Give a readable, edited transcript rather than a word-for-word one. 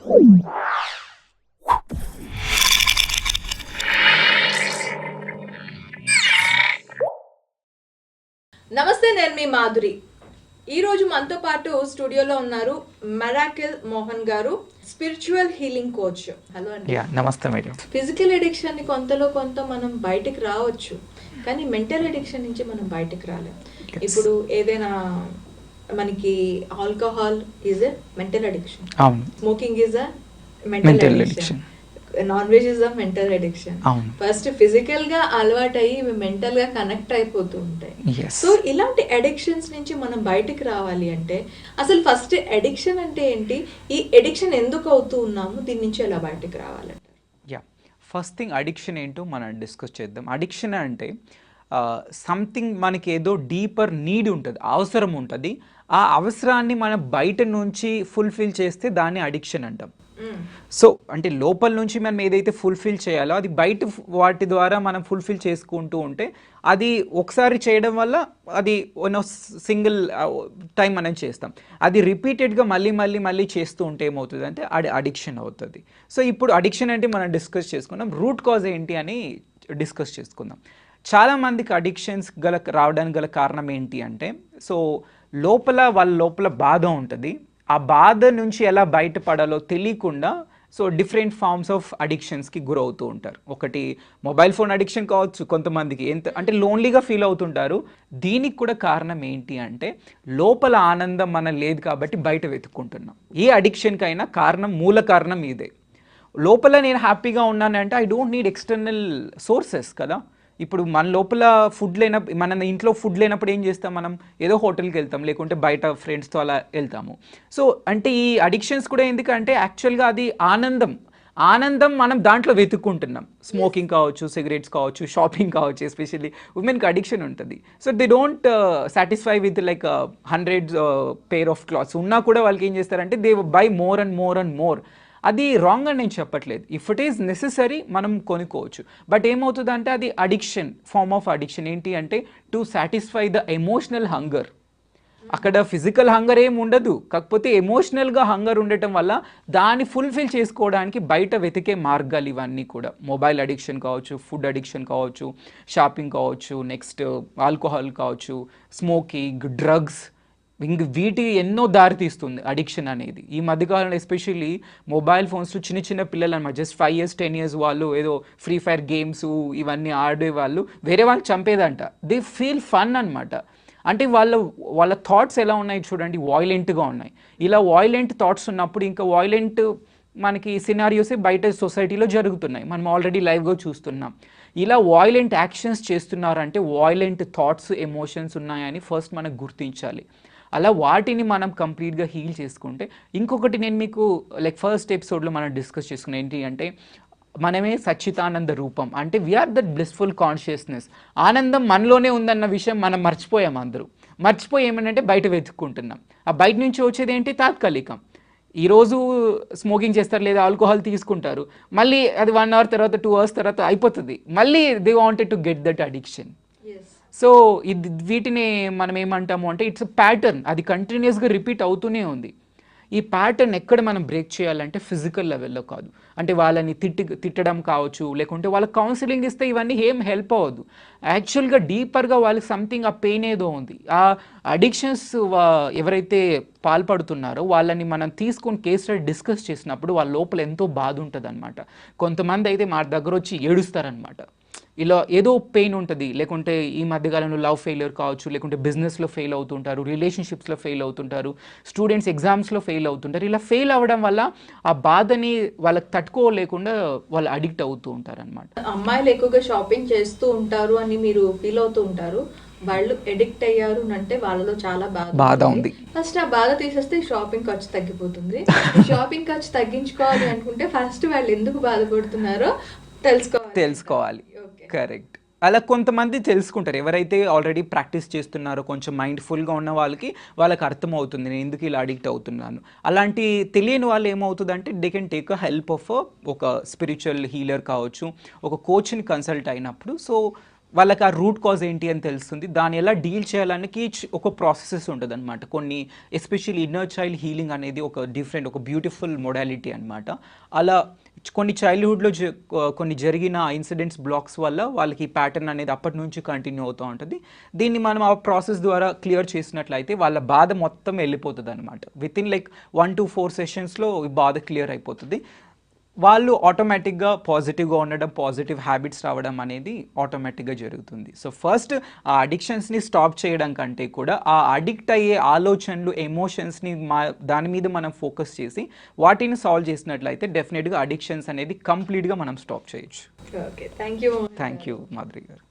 నమస్తే, నేను మీ మాధురి. ఈరోజు మనతో పాటు స్టూడియోలో ఉన్నారు మెరాకిల్ మోహన్ గారు, స్పిరిచువల్ హీలింగ్ కోచ్. హలో అండి. నమస్తే మేడం. ఫిజికల్ అడిక్షన్ ని కొంతలో కొంత మనం బయటికి రావచ్చు, కానీ మెంటల్ అడిక్షన్ నుంచి మనం బయటికి రాలేం. ఇప్పుడు ఏదైనా మనకి alcohol is a mental addiction, smoking is a mental addiction, non veg is a mental addiction. First physical గా అలవాటు అయ్యి మెంటల్ గా కనెక్ట్ అయిపోతూ ఉంటాయి. సో ఇలాంటి అడిక్షన్స్ నుంచి మనం బయటకు రావాలి అంటే అసలు ఫస్ట్ అడిక్షన్ అంటే ఏంటి, ఈ అడిక్షన్ ఎందుకు అవుతూ ఉన్నాము, దీని నుంచి ఎలా బయటకు రావాలంటే? ఫస్ట్ థింగ్ అడిక్షన్ ఏంటో మనం డిస్కస్ చేద్దాం. అడిక్షన్ అంటే సంథింగ్ మనకి ఏదో డీపర్ నీడ్ ఉంటుంది, అవసరం ఉంటుంది. ఆ అవసరాన్ని మనం బయట నుంచి ఫుల్ఫిల్ చేస్తే దాన్ని అడిక్షన్ అంటాం. సో అంటే లోపల నుంచి మనం ఏదైతే ఫుల్ఫిల్ చేయాలో అది బయట వాటి ద్వారా మనం ఫుల్ఫిల్ చేసుకుంటూ ఉంటే అది ఒకసారి చేయడం వల్ల అది సింగిల్ టైం మనం చేస్తాం. అది రిపీటెడ్గా మళ్ళీ చేస్తూ ఉంటే ఏమవుతుంది అంటే అది అడిక్షన్ అవుతుంది. సో ఇప్పుడు అడిక్షన్ అంటే మనం డిస్కస్ చేసుకుందాం, రూట్ కాజ్ ఏంటి అని డిస్కస్ చేసుకుందాం. చాలామందికి అడిక్షన్స్ రావడానికి గల కారణం ఏంటి అంటే, సో వాళ్ళ లోపల బాధ ఉంటుంది. ఆ బాధ నుంచి ఎలా బయటపడాలో తెలియకుండా సో డిఫరెంట్ ఫార్మ్స్ ఆఫ్ అడిక్షన్స్కి గురవుతూ ఉంటారు. ఒకటి మొబైల్ ఫోన్ అడిక్షన్ కావచ్చు, కొంతమందికి అంటే లోన్లీగా ఫీల్ అవుతుంటారు. దీనికి కూడా కారణం ఏంటి అంటే లోపల ఆనందం మనం లేదు కాబట్టి బయట వెతుక్కుంటున్నాం. ఏ అడిక్షన్కైనా మూల కారణం ఇదే. లోపల నేను హ్యాపీగా ఉన్నానంటే I don't need external sources కదా. ఇప్పుడు మన లోపల మన ఇంట్లో ఫుడ్ లేనప్పుడు ఏం చేస్తాం, మనం ఏదో హోటల్కి వెళ్తాం, లేకుంటే బయట ఫ్రెండ్స్తో అలా వెళ్తాము. సో అంటే ఈ అడిక్షన్స్ కూడా ఎందుకంటే యాక్చువల్గా అది ఆనందం మనం దాంట్లో వెతుక్కుంటున్నాం. స్మోకింగ్ కావచ్చు, సిగరెట్స్ కావచ్చు, షాపింగ్ కావచ్చు. ఎస్పెషల్లీ ఉమెన్కి అడిక్షన్ ఉంటుంది. So they don't satisfy with like 100 pair of clothes ఉన్నా కూడా వాళ్ళకి ఏం చేస్తారంటే they by more and more. అది రాంగ్ అని నేను చెప్పట్లేదు. ఇఫ్ ఇట్ ఈస్ నెసెసరీ మనం కొనుక్కోవచ్చు. బట్ ఏమవుతుందంటే అది ఫార్మ్ ఆఫ్ అడిక్షన్ ఏంటి అంటే to satisfy the emotional hunger. అక్కడ ఫిజికల్ హంగర్ ఏమి ఉండదు, కాకపోతే ఎమోషనల్గా హంగర్ ఉండటం వల్ల దాన్ని ఫుల్ఫిల్ చేసుకోవడానికి బయట వెతికే మార్గాలు ఇవన్నీ కూడా. మొబైల్ అడిక్షన్ కావచ్చు, ఫుడ్ అడిక్షన్ కావచ్చు, షాపింగ్ కావచ్చు, నెక్స్ట్ ఆల్కహాల్ కావచ్చు, స్మోకింగ్, డ్రగ్స్, వీటి ఎన్నో దారి తీస్తుంది అడిక్షన్ అనేది. ఈ మధ్యకాలంలో ఎస్పెషల్లీ మొబైల్ ఫోన్స్లో చిన్న పిల్లలు అనమాట, జస్ట్ 5 years 10 years వాళ్ళు ఏదో ఫ్రీ ఫైర్ గేమ్స్ ఇవన్నీ ఆడే వాళ్ళు వేరే వాళ్ళు చంపేదంట. దే ఫీల్ ఫన్ అనమాట. అంటే వాళ్ళ థాట్స్ ఎలా ఉన్నాయి చూడండి, వాయిలెంట్గా ఉన్నాయి. ఇలా వాయిలెంట్ థాట్స్ ఉన్నప్పుడు ఇంకా వాయిలెంట్ మనకి సినారియోసే బయట సొసైటీలో జరుగుతున్నాయి, మనం ఆల్రెడీ లైవ్గా చూస్తున్నాం. ఇలా వాయిలెంట్ యాక్షన్స్ చేస్తున్నారంటే వాయిలెంట్ థాట్స్, ఎమోషన్స్ ఉన్నాయని ఫస్ట్ మనకు గుర్తించాలి. అలా వాటిని మనం కంప్లీట్గా హీల్ చేసుకుంటే. ఇంకొకటి నేను మీకు లైక్ ఫస్ట్ ఎపిసోడ్లో మనం డిస్కస్ చేసుకునే ఏంటి అంటే మనమే సచ్చితానంద రూపం, అంటే వీఆర్ దట్ బ్లిస్ఫుల్ కాన్షియస్నెస్. ఆనందం మనలోనే ఉందన్న విషయం మనం మర్చిపోయాం. మర్చిపోయి ఏమంటే బయట వెతుక్కుంటున్నాం. ఆ బయట నుంచి వచ్చేది ఏంటి, తాత్కాలికం. ఈరోజు స్మోకింగ్ చేస్తారు లేదా ఆల్కహాల్ తీసుకుంటారు, మళ్ళీ అది 1 hour తర్వాత 2 hours తర్వాత అయిపోతుంది, మళ్ళీ they wanted to get that addiction. So వీటిని మనం ఏమంటాము అంటే ఇట్స్ ప్యాటర్న్, అది కంటిన్యూస్గా రిపీట్ అవుతూనే ఉంది. ఈ ప్యాటర్న్ ఎక్కడ మనం బ్రేక్ చేయాలంటే ఫిజికల్ లెవెల్లో కాదు. అంటే వాళ్ళని తిట్టడం కావచ్చు, లేకుంటే వాళ్ళకి కౌన్సిలింగ్ ఇస్తే ఇవన్నీ ఏం హెల్ప్ అవ్వదు. యాక్చువల్గా డీపర్గా వాళ్ళకి సంథింగ్ ఆ పెయిన్ ఏదో ఉంది. ఆ అడిక్షన్స్ ఎవరైతే పాల్పడుతున్నారో వాళ్ళని మనం తీసుకొని కేస్ స్టడీ డిస్కస్ చేసినప్పుడు వాళ్ళ లోపల ఎంతో బాధ ఉంటుంది అనమాట. కొంతమంది అయితే మా దగ్గర వచ్చి ఏడుస్తారనమాట. ఇలా ఏదో పెయిన్ ఉంటుంది, లేకుంటే ఈ మధ్యకాలంలో లవ్ ఫెయిల్యూర్ కావచ్చు, లేకుంటే బిజినెస్లో ఫెయిల్ అవుతుంటారు, రిలేషన్షిప్స్లో ఫెయిల్ అవుతుంటారు, స్టూడెంట్స్ ఎగ్జామ్స్లో ఫెయిల్ అవుతుంటారు. ఇలా ఫెయిల్ అవ్వడం వల్ల ఆ బాధని వాళ్ళకి తట్టుకోలేకుండా వాళ్ళు అడిక్ట్ అవుతూ ఉంటారు అనమాట. అమ్మాయిలు ఎక్కువగా షాపింగ్ చేస్తూ ఉంటారు అని మీరు ఫీల్ అవుతూ ఉంటారు. వాళ్ళు ఎడిక్ట్ అయ్యారు అంటే వాళ్ళలో చాలా బాధ ఉంది. ఫస్ట్ ఆ బాధ తీసేస్తే షాపింగ్ ఖర్చు తగ్గిపోతుంది. షాపింగ్ ఖర్చు తగ్గించుకోవాలి అనుకుంటే ఫస్ట్ వాళ్ళు ఎందుకు బాధపడుతున్నారో తెలుసుకోవాలి. కరెక్ట్. అలా కొంతమంది తెలుసుకుంటారు. ఎవరైతే ఆల్రెడీ ప్రాక్టీస్ చేస్తున్నారో, కొంచెం మైండ్ఫుల్గా ఉన్న వాళ్ళకి అర్థమవుతుంది నేను ఎందుకు ఇలా అడిక్ట్ అవుతున్నాను. అలాంటి తెలియని వాళ్ళు ఏమవుతుందంటే they can take a help of ఒక స్పిరిచువల్ హీలర్ కావచ్చు, ఒక కోచ్ని కన్సల్ట్ అయినప్పుడు. సో వాళ్ళకి ఆ రూట్ కాజ్ ఏంటి అని తెలుస్తుంది. దాన్ని ఎలా డీల్ చేయాలనికి ఒక ప్రాసెసెస్ ఉంటుంది అనమాట. కొన్ని ఎస్పెషల్లీ ఇన్నర్ చైల్డ్ హీలింగ్ అనేది ఒక డిఫరెంట్, ఒక బ్యూటిఫుల్ మొడాలిటీ అనమాట. అలా కొన్ని చైల్డ్హుడ్లో కొన్ని జరిగిన ఇన్సిడెంట్స్, బ్లాక్స్ వల్ల వాళ్ళకి ప్యాటర్న్ అనేది అప్పటి నుంచి కంటిన్యూ అవుతూ ఉంటుంది. దీన్ని మనం ఆ ప్రాసెస్ ద్వారా క్లియర్ చేసినట్లయితే వాళ్ళ బాధ మొత్తం వెళ్ళిపోతుంది అనమాట. విత్ ఇన్ లైక్ 1 to 4 సెషన్స్లో ఈ బాధ క్లియర్ అయిపోతుంది. వాళ్ళు ఆటోమేటిక్గా పాజిటివ్గా ఉండడం, పాజిటివ్ హ్యాబిట్స్ రావడం అనేది ఆటోమేటిక్గా జరుగుతుంది. సో ఫస్ట్ ఆ అడిక్షన్స్ని స్టాప్ చేయడం కంటే కూడా ఆ అడిక్ట్ అయ్యే ఆలోచనలు, ఎమోషన్స్ని దాని మీద మనం ఫోకస్ చేసి వాటిని సాల్వ్ చేసినట్లయితే డెఫినెట్గా అడిక్షన్స్ అనేది కంప్లీట్గా మనం స్టాప్ చేయొచ్చు. Okay, thank you. Thank you Madhuri గారు.